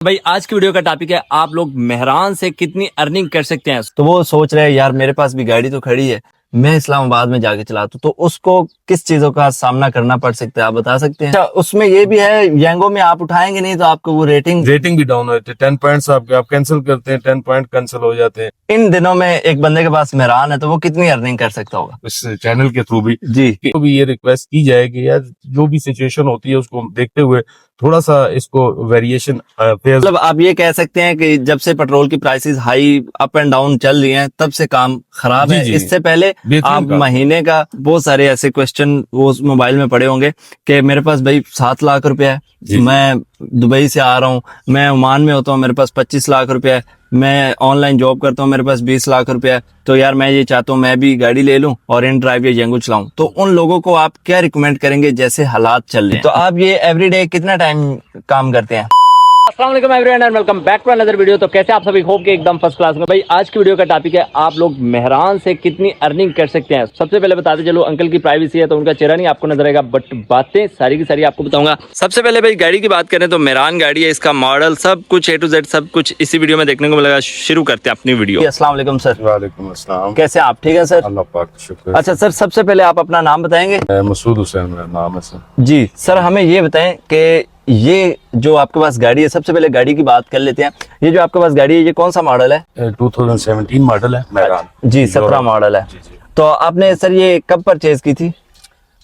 भाई आज की वीडियो का टॉपिक है आप लोग मेहरान से कितनी अर्निंग कर सकते हैं। तो वो सोच रहे हैं यार मेरे पास भी गाड़ी तो खड़ी है, मैं इस्लामाबाद में जाके चलाता हूँ, तो उसको किस चीजों का सामना करना पड़ सकता है आप बता सकते हैं। अच्छा, उसमें ये भी है यांगो में आप उठाएंगे नहीं तो आपको वो रेटिंग भी डाउन हो जाती है। 10 पॉइंट्स आपके आप कैंसिल करते हैं, 10 पॉइंट कैंसिल हो जाते हैं। इन दिनों में एक बंदे के पास मेहरान है तो वो कितनी अर्निंग कर सकता होगा। इस चैनल के थ्रू भी जी तो भी ये रिक्वेस्ट की जाए कि यार जो भी सिचुएशन होती है उसको देखते हुए थोड़ा सा इसको वेरिएशन मतलब आप ये कह सकते हैं कि जब से पेट्रोल की prices high up and down चल रही हैं तब से काम खराब जी, है। जी। इससे पहले बेहतरीन आप काम। महीने का बहुत सारे ऐसे क्वेश्चन वो मोबाइल में पड़े होंगे कि मेरे पास भाई 7 लाख रुपया है, जी, जी। मैं दुबई से आ रहा हूँ, मैं ओमान में होता हूँ, मेरे पास 25 लाख रुपया है, मैं ऑनलाइन जॉब करता हूँ, मेरे पास 20 लाख रुपया है, तो यार मैं ये चाहता हूँ मैं भी गाड़ी ले लूं और इन ड्राइव या यांगो चलाऊं। तो उन लोगों को आप क्या रिकमेंड करेंगे जैसे हालात चल रहे हैं। तो आप ये एवरीडे कितना टाइम काम करते हैं। अस्सलाम वालेकुम everyone and welcome back to another video. तो कैसे आप सभी, होप के एकदम फर्स्ट क्लास में। भाई आज की वीडियो का टॉपिक है आप लोग मेहरान से कितनी अर्निंग कर सकते हैं। सबसे पहले बताते चलो, अंकल की प्राइवेसी है तो उनका चेहरा नहीं आपको नजर आएगा, बट बातें सारी की सारी आपको बताऊंगा। सबसे पहले भाई गाड़ी की बात करें तो मेहरान गाड़ी है, इसका मॉडल सब कुछ A to Z सब कुछ इसी वीडियो में देखने को मिलेगा। शुरू करते हैं अपनी वीडियो। अस्सलाम वालेकुम सर। वालेकुम अस्सलाम। कैसे आप, ठीक है सर? अल्लाह पाक शुक्र। अच्छा सर, सबसे पहले आप अपना नाम बताएंगे। मसूद हुसैन मेरा नाम है सर। जी सर, हमें ये बताएं कि ये जो आपके पास गाड़ी है, सबसे पहले गाड़ी की बात कर लेते हैं। ये जो आपके पास गाड़ी है ये कौन सा मॉडल है? 2017 मॉडल है मेहरान। जी 17 मॉडल है। जी, जी। तो आपने सर ये कब परचेज की थी?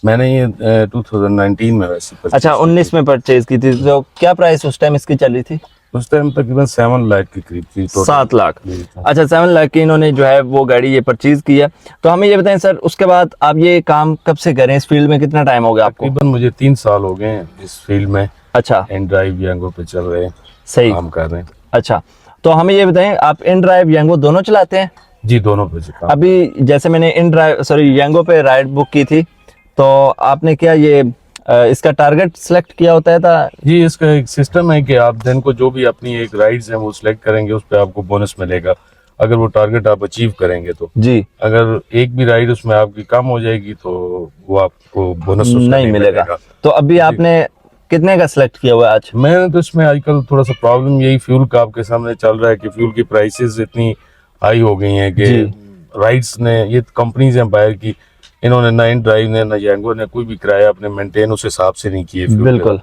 मैंने ये 2019 में वैसे अच्छा 19 में परचेज की थी। तो क्या प्राइस उस टाइम इसकी चल रही थी? उस टाइम तकरीबन 7 लाख के करीब थी। 7 लाख। जी। अच्छा 7 लाख की इन्होंने जो है वो गाड़ी ये परचेज की है। तो हमें ये बताएं सर, उसके बाद आप ये काम कब से करें, इस फील्ड में कितना टाइम हो गया आपको? तकरीबन मुझे 3 साल हो गए हैं इस फील्ड में। अच्छा इन ड्राइव यांगो पे चल रहे हैं, सही काम कर रहे हैं। अच्छा, तो हमें ये बताएं आप इन ड्राइव यांगो दोनों चलाते हैं? जी दोनों पे काम। अभी जैसे मैंने इन ड्राइव यांगो पे राइड बुक की थी, तो आपने क्या ये इसका टारगेट सिलेक्ट किया होता है था? जी इसका एक सिस्टम है कि आप दिन को जो भी अपनी एक राइड्स हैं वो सिलेक्ट करेंगे, उस पर आपको बोनस मिलेगा अगर वो टारगेट आप अचीव करेंगे तो। जी अगर एक भी राइड उसमें आपकी कम हो जाएगी तो वो आपको बोनस नहीं मिलेगा। तो अभी आपने कितने का सिलेक्ट किया हुआ है आज? मैंने तो इसमें आजकल थोड़ा सा प्रॉब्लम यही फ्यूल का आपके सामने चल रहा है कि फ्यूल की प्राइसेस इतनी हाई हो गई हैं कि राइड्स ने, ये कंपनीज हैं बाहर की, इन्होंने ना इन ड्राइव ने ना यांगो ने कोई भी किराया अपने मेंटेन उस हिसाब से नहीं किए। बिल्कुल।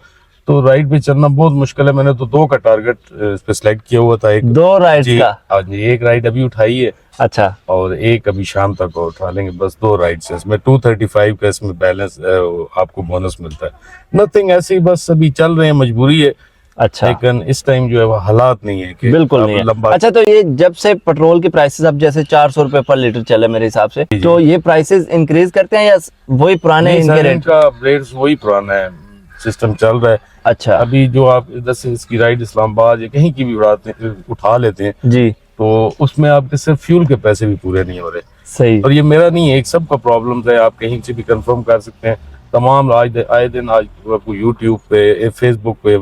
तो राइड पे चलना बहुत मुश्किल है। मैंने तो 2 का टारगेट इस पे सिलेक्ट किया हुआ था। एक 2 राइड्स का? आज एक राइड अभी उठाई है। अच्छा, और एक अभी शाम तक और उठा लेंगे, बस 2 राइड्स हैं इसमें। 235 का इसमें बैलेंस आपको बोनस मिलता है। नथिंग ऐसे ही बस अभी चल रहे हैं, मजबूरी है। अच्छा लेकिन इस टाइम जो है वो हालात नहीं है कि बिल्कुल नहीं है। लंबा। अच्छा, तो ये जब से पेट्रोल की प्राइसेस अब जैसे 400 रुपए पर लीटर चले मेरे हिसाब से, तो ये प्राइसेस इंक्रीज करते हैं या वही पुराने इनके रेट? का रेट्स वही पुराना है, सिस्टम चल रहा है। अच्छा अभी जो आप इधर से इसकी राइड इस्लामाबाद या कहीं की भी उठा लेते हैं जी, तो उसमें आपके सिर्फ फ्यूल के पैसे भी पूरे नहीं हो रहे। सही। और ये मेरा नहीं है, एक सबका प्रॉब्लम है, आप कहीं से भी कंफर्म कर सकते हैं। तमाम आए दिन आज आपको यूट्यूब पे, फेसबुक पे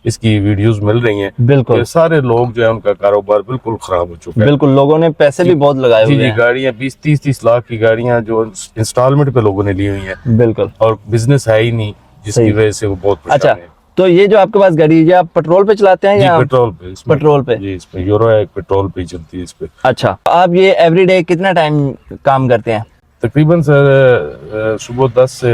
इसकी वीडियोस मिल रही हैं। बिल्कुल सारे लोग जो है उनका कारोबार बिल्कुल खराब हो चुका है। बिल्कुल, लोगों ने पैसे भी बहुत लगाए हुए हैं। गाड़ियां 20-30 लाख की गाड़ियां जो इंस्टॉलमेंट पे लोगों ने ली हुई हैं। बिल्कुल। और बिजनेस है ही नहीं, जिसकी वजह से वो बहुत अच्छा, परेशान हैं। तो ये जो आपके पास गाड़ी है आप पेट्रोल पे चलाते हैं या? पेट्रोल पे। पेट्रोल पे? जी इसमें यूरो है, पेट्रोल पे चलती है इस पे। अच्छा, आप ये एवरीडे कितना टाइम काम करते हैं? तकरीबन सर सुबह 10 से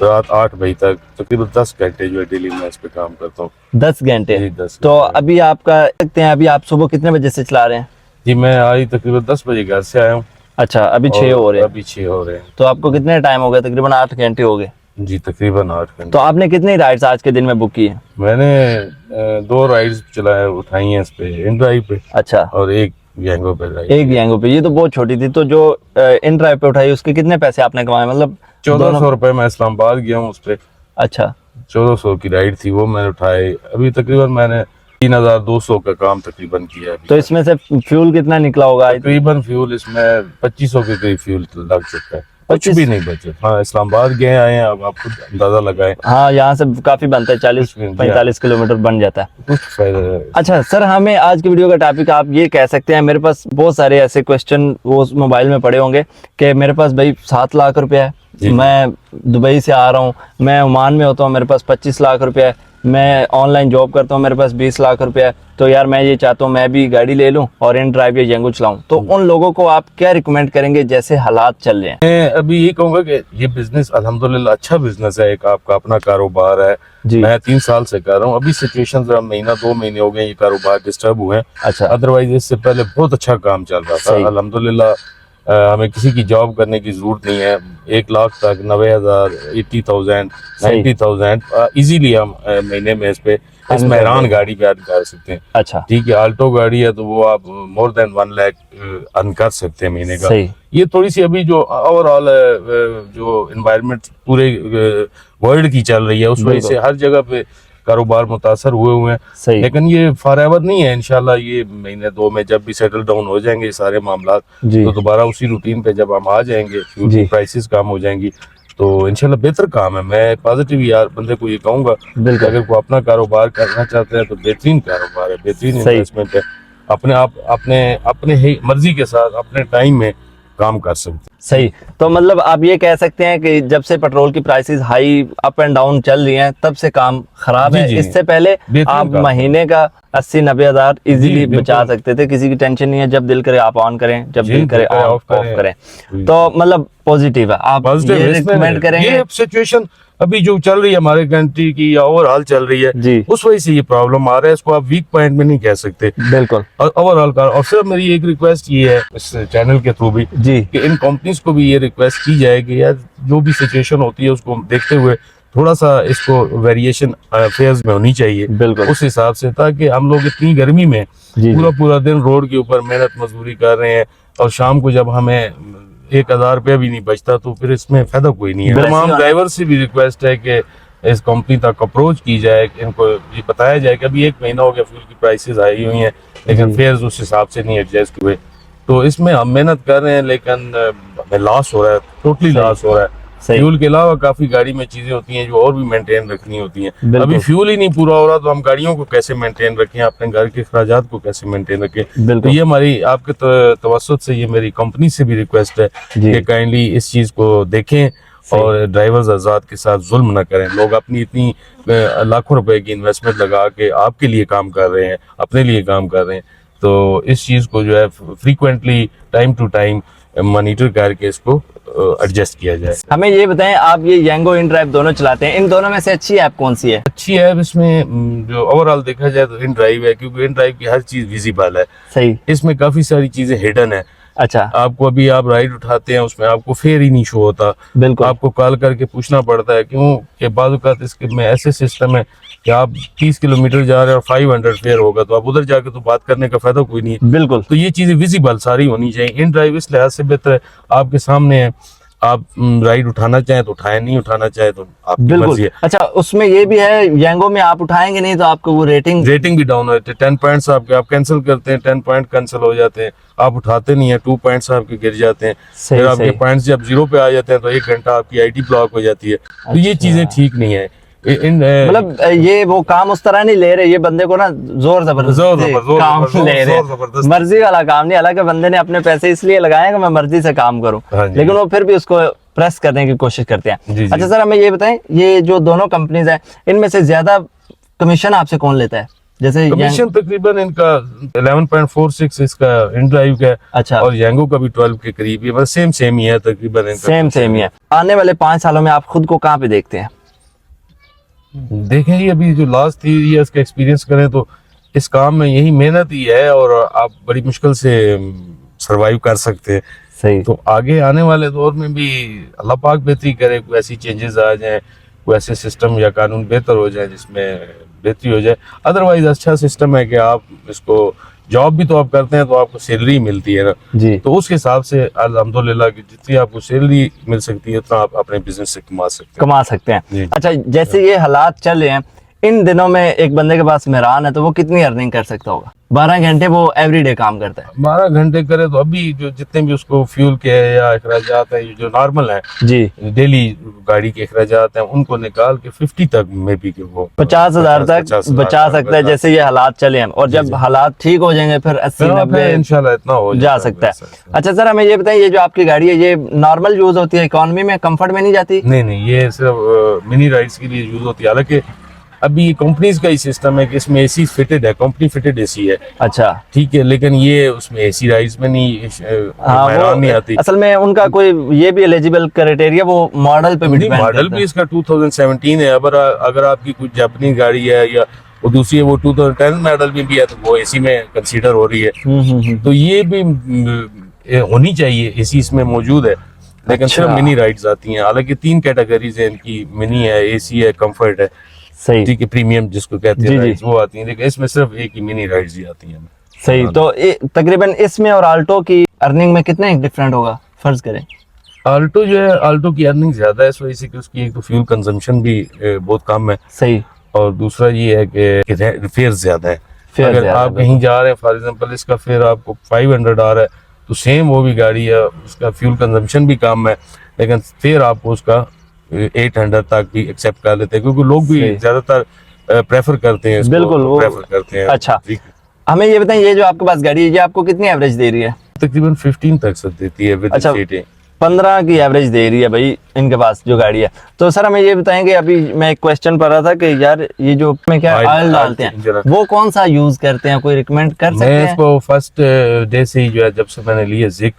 रात 8 बजे तक तकरीबन 10 घंटे जो है डेली मैं इस पे काम करता हूँ। 10 घंटे? जी 10। तो अभी आपका सकते हैं, अभी आप सुबह कितने बजे से चला रहे हैं? जी मैं आज तकरीबन 10 बजे घर से आया हूँ। अच्छा, अभी 6 हो रहे हैं? अभी 6 हो रहे हैं। तो आपको कितने टाइम हो गया? तकरीबन 8 घंटे हो गए। जी तकरीबन 8 घंटे। तो आपने कितनी राइड्स आज के दिन में बुक की है? मैंने 2 राइड्स चलाए उठाई हैं इस पे, इन ड्राइव पे। अच्छा, और एक यांगो पे राइड। एक यांगो पे? ये तो बहुत छोटी थी। तो जो इन ड्राइव पे उठाई उसके कितने पैसे आपने कमाए? मतलब 1400 रुपए। मैं इस्लामाबाद गया हूँ उस पे। अच्छा, 1400 की राइड थी वो मैंने उठाई। अभी तकरीबन मैंने 3200 का काम तकरीबन किया है। तो इसमें से फ्यूल कितना निकला होगा? तकरीबन फ्यूल इसमें 2500 के करीब फ्यूल लग चुका है। कुछ 25? भी नहीं बचे। हाँ इस्लामाबाद गए आए हैं, अब आप खुद अंदाजा लगाएं। हाँ, यहाँ से काफी बनता है, 40-45 किलोमीटर बन जाता है। कुछ फायदा है। अच्छा सर, हमें आज की वीडियो का टॉपिक आप ये कह सकते हैं, मेरे पास बहुत सारे ऐसे क्वेश्चन वो मोबाइल में पड़े होंगे कि मेरे पास भाई 7 लाख रुपया है, मैं दुबई से आ रहा हूँ, मैं ओमान में होता हूँ, मेरे पास 25 लाख रुपया है, मैं ऑनलाइन जॉब करता हूँ, मेरे पास 20 लाख रुपया है, तो यार मैं ये चाहता हूँ मैं भी गाड़ी ले लूँ और इन ड्राइव या जेंगो चलाऊँ, तो उन लोगों को आप क्या रिकमेंड करेंगे जैसे हालात चल रहे हैं? मैं अभी ये कहूंगा कि ये बिजनेस अल्हम्दुलिल्लाह अच्छा बिजनेस है, एक आपका अपना कारोबार है। जी। मैं 3 साल से कर रहा हूँ। अभी सिचुएशन जरा महीना 2 महीने हो गए ये कारोबार डिस्टर्ब हुए हैं। अच्छा। अदरवाइज इससे पहले बहुत अच्छा काम चल रहा था सही। अल्हम्दुलिल्लाह। हमें किसी की जॉब करने की जरूरत नहीं है। 1 लाख तक 90,000 80,000 सही। 90,000 इजीली हम महीने में इस अर्न कर मेहरान देंगे। गाड़ी पे अर्न कर सकते हैं। अच्छा। ठीक है, आल्टो गाड़ी है तो वो आप मोर देन 1 लाख अर्न कर सकते हैं महीने का। सही। ये थोड़ी सी अभी जो ओवरऑल जो एनवायरनमेंट पूरे वर्ल्ड की चल रही है उस वजह से हर जगह पे कारोबार मुतासर हुए हैं। सही। लेकिन ये फॉरएवर नहीं है, इंशाल्लाह ये महीने 2 में जब भी सेटल डाउन हो जाएंगे ये सारे मामला, जी। तो दोबारा उसी रूटीन पे जब हम आ जाएंगे, फ्यूल जी। की प्राइसेस कम हो जाएंगी, तो इंशाल्लाह बेहतर काम है। मैं पॉजिटिव यार बंदे को ये कहूंगा, बिल्कुल। अगर वो अपना कारोबार करना चाहते हैं तो बेहतरीन कारोबार है, बेहतरीन सही। इन्वेस्टमेंट है। अपने आप अपने ही मर्जी के साथ अपने टाइम में काम कर सकते हैं। सही। तो मतलब आप ये कह सकते हैं कि जब से पेट्रोल की prices high up and down चल रही हैं तब से काम खराब जी, है। जी। इससे पहले बेहतरीन आप काम महीने का 80-90 हजार इजीली बिल्कुल। बचा सकते थे, किसी की टेंशन नहीं है, जब दिल करे आप ऑन करें, जब जी, दिल करे ऑफ ऑफ करें। जी। तो मतलब पॉजिटिव है, आप पॉजिटिव ये इसमें रिकमेंड करेंगे? ये सिचुएशन अभी जो चल रही है हमारे कंट्री की या ओवरऑल चल रही है, जी। उस वजह से ये प्रॉब्लम आ रहा है। इसको आप वीक पॉइंट में नहीं कह सकते बिल्कुल। ओवरऑल का। और सिर्फ मेरी एक रिक्वेस्ट ये है इस चैनल के थ्रू भी जी। कि इन कंपनीज को भी ये रिक्वेस्ट की जाए कि यार जो भी सिचुएशन होती है उसको देखते हुए थोड़ा सा इसको वेरिएशन फेयर्स में होनी चाहिए बिल्कुल। उस हिसाब से, ताकि हम लोग इतनी गर्मी में जी। पूरा पूरा दिन रोड के ऊपर मेहनत मजदूरी कर रहे हैं और शाम को जब हमें 1,000 रुपया भी नहीं बचता तो फिर इसमें फायदा कोई नहीं है। बिल्कुल। तमाम ड्राइवर से भी रिक्वेस्ट है कि इस कंपनी तक अप्रोच की जाए, कि इनको ये बताया जाए कि अभी 1 महीना हो गया फ्यूल की प्राइसेस आई हुई हैं लेकिन जी। फेयर्स उस हिसाब से नहीं एडजस्ट हुए, तो इसमें हम मेहनत कर रहे हैं लेकिन हमें लॉस हो रहा है, टोटली सही। लॉस हो रहा है। सही। फ्यूल के अलावा काफी गाड़ी में चीजें होती हैं जो और भी मेंटेन रखनी होती हैं। बिल्कुल। अभी फ्यूल ही नहीं पूरा हो रहा तो हम गाड़ियों को कैसे मेंटेन रखें, अपने घर के अखराजात को कैसे मेंटेन रखें। तो बिल्कुल। ये हमारी आपके तवज्जुह से ये मेरी कंपनी से भी रिक्वेस्ट है जी। कि काइंडली इस चीज को देखें और ड्राइवर्स आजाद के साथ जुल्म न करें। लोग अपनी इतनी लाखों रुपए की इन्वेस्टमेंट लगा के आपके लिए काम कर रहे हैं, अपने लिए काम कर रहे हैं, तो इस चीज को जो है frequently time to time monitor करके इसको एडजस्ट किया जाए। हमें ये बताएं, आप ये येंगो इन ड्राइव दोनों चलाते हैं, इन दोनों में से अच्छी ऐप कौन सी है? अच्छी ऐप इसमें जो ओवरऑल देखा जाए तो इन ड्राइव है, क्योंकि इन ड्राइव की हर चीज विजिबल है। सही। इसमें काफी सारी चीजें हिडन है। अच्छा। आपको अभी आप राइड उठाते हैं उसमें आपको फेयर ही नहीं शो होता, बिल्कुल। आपको कॉल करके पूछना पड़ता है, क्यों कि बाज़ औक़ात इसके में ऐसे सिस्टम है कि आप 30 किलोमीटर जा रहे हैं और 500 फेयर होगा तो आप उधर जाके तो बात करने का फायदा कोई नहीं है। बिल्कुल। तो ये चीजें विजिबल सारी होनी चाहिए। इन ड्राइव इस लिहाज से बेहतर है, आपके सामने है, आप राइड उठाना चाहें तो उठाएं, नहीं उठाना चाहें तो आपकी मर्जी बिल्कुल। है। अच्छा, उसमें ये भी है येंगो में आप उठाएंगे नहीं तो आपको वो रेटिंग भी डाउन हो जाते हैं। 10 पॉइंट्स आपके आप कैंसिल करते हैं, 10 पॉइंट कैंसिल हो जाते हैं। आप उठाते नहीं है, 2 पॉइंट्स आपके गिर जाते हैं। सही, फिर आपके सही। पॉइंट्स जब 0 पे आ जाते हैं तो 1 घंटा आपकी आईडी ब्लॉक हो जाती है। तो ये अच्छा। चीजें ठीक नहीं है। मतलब ये वो काम उस तरह नहीं ले रहे, ये बंदे को ना जोर जबरदस्ती काम ले रहे हैं, मर्जी वाला काम नहीं। हालांकि बंदे ने अपने पैसे इसलिए लगाए कि मैं मर्जी से काम करूं, हाँ जी। लेकिन वो फिर भी उसको प्रेस करने की कोशिश करते हैं। जी, जी। अच्छा सर, हमें ये बताएं, ये जो दोनों कंपनीज हैं इनमें से ज्यादा कमीशन आपसे कौन लेता है? जैसे कमीशन तकरीबन इनका 11.46 इसका इन ड्राइव का है। अच्छा। और येंगो का भी 12 के करीब ही, बस सेम ही है तकरीबन इनका। सेम ही है। आने वाले 5 सालों में आप खुद को कहाँ पे देखते हैं? देखें ही अभी जो लास्ट 3 इयर्स का एक्सपीरियंस करें तो इस काम में यही मेहनत ही है और आप बड़ी मुश्किल से सरवाइव कर सकते हैं। सही। तो आगे आने वाले दौर में भी अल्लाह पाक बेहतरी करे, कोई ऐसी चेंजेस आ जाएं, कोई ऐसे सिस्टम या कानून बेहतर हो जाए जिसमें बेहतरी हो जाए। अदरवाइज अच्छा सिस्टम है कि आप इसको जॉब भी तो आप करते हैं तो आपको सैलरी मिलती है ना जी। तो उस हिसाब से अल्हम्दुलिल्लाह कि जितनी आपको सैलरी मिल सकती है उतना आप अपने बिजनेस से कमा सकते हैं। हैं। अच्छा, जैसे ये हालात चल रहे हैं, इन दिनों में एक बंदे के पास मेहरान है तो वो कितनी अर्निंग कर सकता होगा? 12 घंटे वो एवरीडे काम करता है। 12 घंटे करे तो अभी जो जितने भी उसको फ्यूल के या अखराजात हैं जो नॉर्मल हैं, जी। डेली गाड़ी के अखराजात हैं, उनको निकाल के 50 तक में भी कि वो 50,000 तक बचा सकता है जैसे ये हालात चले हैं। और जब हालात ठीक हो जाएंगे फिर 80-90 इंशाल्लाह इतना हो जा सकता है। अच्छा सर, हमें ये बताइए, ये जो आपकी गाड़ी है ये नॉर्मल यूज होती है, इकोनॉमी में, कंफर्ट में नहीं जाती? नहीं, ये सिर्फ मिनी राइड्स के लिए यूज होती है। हालांकि अभी ये कंपनीज का ही सिस्टम है कि इसमें एसी फिटेड है, कंपनी फिटेड एसी है, अच्छा ठीक है, लेकिन ये उसमें एसी राइड्स में नहीं हाँ, हैरान नहीं आती। असल में उनका कोई ये भी एलिजिबल क्राइटेरिया वो मॉडल पे भी डिपेंड मॉडल करता भी है। इसका 2017 है। अगर आपकी कुछ जापानी गाड़ी है या वो दूसरी है वो 2010 मॉडल में भी है तो वो एसी में कंसीडर हो रही है। तो ये भी होनी चाहिए, एसी इसमें मौजूद है, लेकिन अच्छा। सिर्फ मिनी राइड्स आती हैं। हालांकि 3 कैटेगरीज है इनकी, मिनी है, एसी है, कंफर्ट है, सही ठीक है, प्रीमियम जिसको कहते जी, हैं जी। राइड्स वो आती हैं, लेकिन इसमें सिर्फ एक ही मिनी राइड्स ही आती हैं। सही। तो तकरीबन इसमें और आल्टो की अर्निंग में कितना डिफरेंट होगा फर्ज करें? आल्टो जो है, आल्टो की अर्निंग ज्यादा है इस वजह से कि उसकी एक तो फ्यूल कंजम्पशन भी बहुत कम है, सही। और दूसरा ये है कि फेयर ज्यादा है। फेयर अगर ज्यादा है, आप कहीं जा रहे हैं, फॉर एग्जांपल इसका फेयर आपको 500 आ रहा है, तो सेम वो भी गाड़ी है, उसका फ्यूल कंजम्पशन भी कम है, लेकिन फेयर आपको उसका 800 तक भी एक्सेप्ट कर लेते हैं, क्योंकि लोग भी सही। ज्यादातर प्रेफर करते हैं इसको, बिल्कुल, वो प्रेफर करते हैं। अच्छा। ठीक। हमें ये बताएं, ये जो आपके पास गाड़ी है ये आपको कितनी एवरेज दे रही है? तकरीबन 15 तक से देती है विद अच्छा। सीटें। 15 की एवरेज दे रही है भाई इनके पास जो गाड़ी है। तो सर हमें ये बताएंगे, अभी मैं एक क्वेश्चन पढ़ रहा था कि यार ये जो में क्या ऑयल डालते हैं वो कौन सा यूज करते हैं, कोई रिकमेंड कर सकते मैं हैं? इसको फर्स्ट डे से ही जो है, जब से मैंने लिया जिक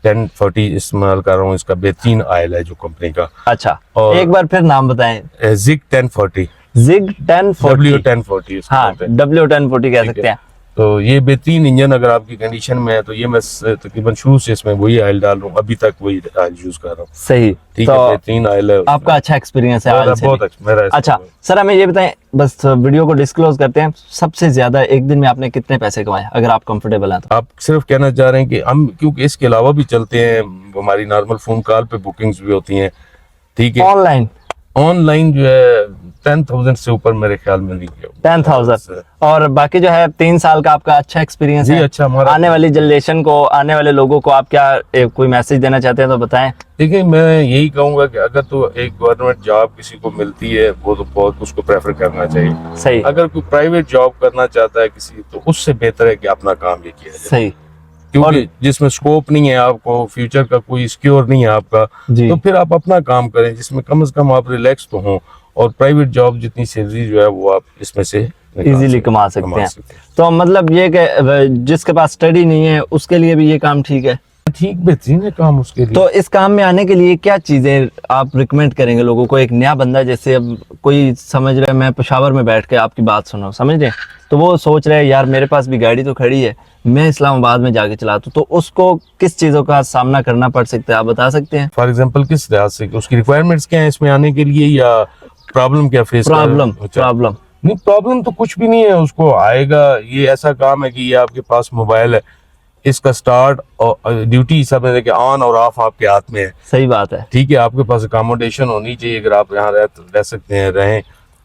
1040 इस्तेमाल कर रहा हूँ। इसका बेहतरीन ऑयल है जो कंपनी का। अच्छा, और- एक बार फिर नाम बताएं। जिक 1040, जिग 1040। W1040 इसको हाँ, बोलते हैं। W1040 कह ठीक सकते है। हैं। तो ये बेहतरीन इंजन अगर आपकी कंडीशन में है तो ये मैं तकरीबन शुरू से इसमें वही ऑयल डाल रहा हूँ, अभी तक वही ऑयल यूज कर रहा हूँ। सही। ठीक तो है, बेहतरीन ऑयल है। आपका अच्छा एक्सपीरियंस है ऑयल से बहुत भी। अच्छा मेरा। अच्छा सर हमें ये बताएं, बस वीडियो को डिस्क्लोज करते हैं, सबसे ज्यादा एक दिन में आपने कितने पैसे कमाए अगर आप कंफर्टेबल हैं तो? आप सिर्फ कहना चाह रहे हैं कि हम, क्योंकि इसके अलावा भी चलते हैं, हमारी नॉर्मल फोन कॉल पे बुकिंग्स भी होती हैं, ठीक है। ऑनलाइन ऑनलाइन जो है 10,000 से ऊपर मेरे ख्याल में नहीं किया। 10,000। और बाकी जो है 3 साल का आपका अच्छा एक्सपीरियंस जी, है। अच्छा हमारा। आने वाली जनरेशन को, आने वाले लोगों को आप क्या कोई मैसेज देना चाहते हैं तो बताएं। देखिए, मैं यही कहूंगा कि अगर तो एक गवर्नमेंट जॉब किसी को मिलती है वो तो बहुत उसको प्रेफर करना चाहिए। सही। अगर कोई प्राइवेट जॉब करना चाहता है किसी, तो उससे बेहतर है कि अपना काम ही किया जाए, सही। क्योंकि जिसमें स्कोप नहीं है, आपको फ्यूचर का कोई सिक्योर नहीं है आपका, जी। तो फिर आप अपना काम करें जिसमें कम से कम आप रिलैक्स तो हों, और प्राइवेट जॉब जितनी सैलरी जो है वो आप इसमें से इजीली कमा सकते हैं। तो मतलब ये कि जिसके पास स्टडी नहीं है उसके लिए भी ये काम ठीक है? ठीक, बेहतरीन है काम उसके लिए। तो इस काम में आने के लिए क्या चीजें आप रिकमेंड करेंगे लोगों को? एक नया बंदा, जैसे अब कोई समझ रहा है मैं पेशावर में बैठ के आपकी बात सुन रहा हूँ, समझ रहे हैं, तो वो सोच रहे हैं यार मेरे पास भी गाड़ी तो खड़ी है, मैं इस्लामाबाद में जाके चलाता हूँ, तो उसको किस चीजों का सामना करना पड़ सकता है, आप बता सकते हैं? फॉर एग्जांपल किस लिहाज से, उसकी रिक्वायरमेंट्स क्या है इसमें आने के लिए, या प्रॉब्लम क्या फेस प्रॉब्लम नहीं, प्रॉब्लम तो कुछ भी नहीं है, उसको आएगा। ये ऐसा काम है कि ये आपके पास मोबाइल है, इसका स्टार्ट और ड्यूटी सब है कि ऑन और ऑफ आपके हाथ में है। सही बात है। ठीक है, आपके पास अकोमोडेशन होनी चाहिए, अगर आप यहाँ रह सकते हैं, रहें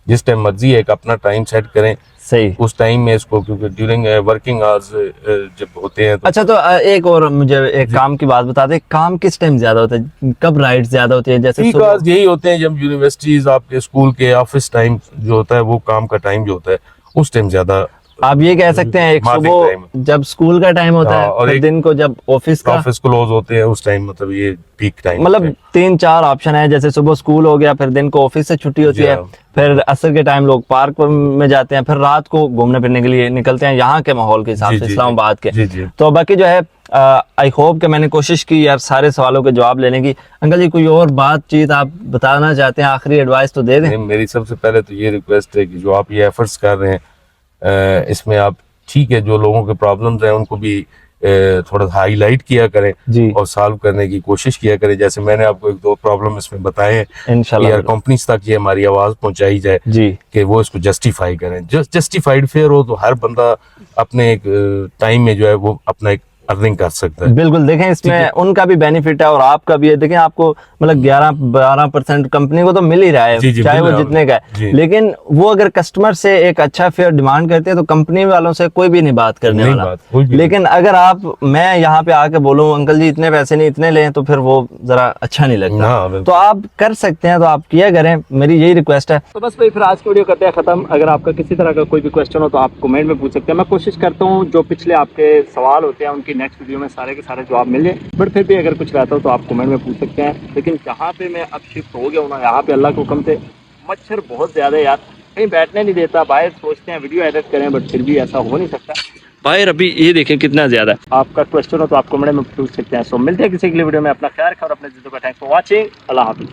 जिस टाइम मर्जी है, एक अपना टाइम सेट करें सही। उस टाइम में इसको, क्योंकि ड्यूरिंग वर्किंग आवर्स जब होते हैं तो। अच्छा, तो एक और मुझे एक काम की बात बता दे, काम किस टाइम ज्यादा होता है, कब राइड ज्यादा होती है? जैसे ठीक है, यही होते हैं जब यूनिवर्सिटीज, आपके स्कूल के ऑफिस टाइम जो होता है, वो काम का टाइम जो होता है उस टाइम ज्यादा। आप ये कह सकते हैं एक Morning सुबह time। जब स्कूल का टाइम होता हाँ, है, और फिर एक दिन को जब ऑफिस का, ऑफिस क्लोज होते हैं उस टाइम, मतलब ये पीक टाइम। मतलब 3-4 ऑप्शन है, जैसे सुबह स्कूल हो गया, फिर दिन को ऑफिस से छुट्टी होती है, फिर असर के टाइम लोग पार्क में जाते हैं, फिर रात को घूमने फिरने के लिए निकलते हैं यहाँ के माहौल के हिसाब से, इस्लामाबाद के। जी। तो बाकी जो है आई होप कि मैंने कोशिश की यार सारे सवालों के जवाब लेने की। अंकल जी कोई और बातचीत आप बताना चाहते हैं, आखिरी एडवाइस तो दे दें। मेरी सबसे पहले तो ये रिक्वेस्ट है कि जो आप ये एफर्ट्स कर रहे हैं, इसमें आप, ठीक है, जो लोगों के प्रॉब्लम्स हैं उनको भी थोड़ा हाईलाइट किया करें जी। और सॉल्व करने की कोशिश किया करें। जैसे मैंने आपको 1-2 प्रॉब्लम इसमें बताए हैं, इंशाल्लाह यार कंपनीज तक ये हमारी आवाज पहुंचाई जाए जी, कि वो इसको जस्टिफाई करें। जस्टिफाइड फेयर हो तो हर बंदा अपने एक टाइम में जो है वो अपना एक अर्निंग कर सकता है। बिल्कुल। देखें इसमें उनका भी बेनिफिट है और आपका भी है। देखें आपको मतलब 11-12% कंपनी को तो मिल ही रहा है, जी, चाहे मिल वो रहा है। जितने का जी। है, लेकिन वो अगर कस्टमर से एक अच्छा फेयर डिमांड करते हैं तो कंपनी वालों से कोई भी नहीं बात करने नहीं वाला। बात, कोई भी लेकिन अगर आप, मैं यहाँ पे आके बोलूँ अंकल जी इतने पैसे नहीं इतने लें, तो फिर वो जरा अच्छा नहीं लगता। हाँ, बिल्कुल। तो आप कर सकते हैं तो आप किया करें, मेरी यही रिक्वेस्ट है। तो बस भाई फिर आज की वीडियो करते हैं खत्म। अगर आपका किसी तरह का कोई भी क्वेश्चन हो तो आप कमेंट में पूछ सकते हैं। मैं कोशिश करता हूँ जो पिछले आपके सवाल होते हैं उनकी नेक्स्ट वीडियो में सारे के सारे जवाब मिल जाए, बट फिर भी अगर कुछ रहता हो तो आप कमेंट में पूछ सकते हैं। लेकिन जहाँ पे मैं अब शिफ्ट हो गया हूँ ना, यहाँ पे अल्लाह के हुक्म से मच्छर बहुत ज्यादा है यार, कहीं बैठने नहीं देता। बाहर सोचते हैं वीडियो एडिट करें, बट फिर भी ऐसा हो नहीं सकता। बाहर अभी ये देखें कितना ज्यादा है। आपका क्वेश्चन हो तो आप कमेंट में पूछ सकते हैं। सो मिलते हैं किसी अगली वीडियो में। अपना ख्याल रखें और अपने जिंदगी को। Thanks for watching. अल्लाह हाफिज़।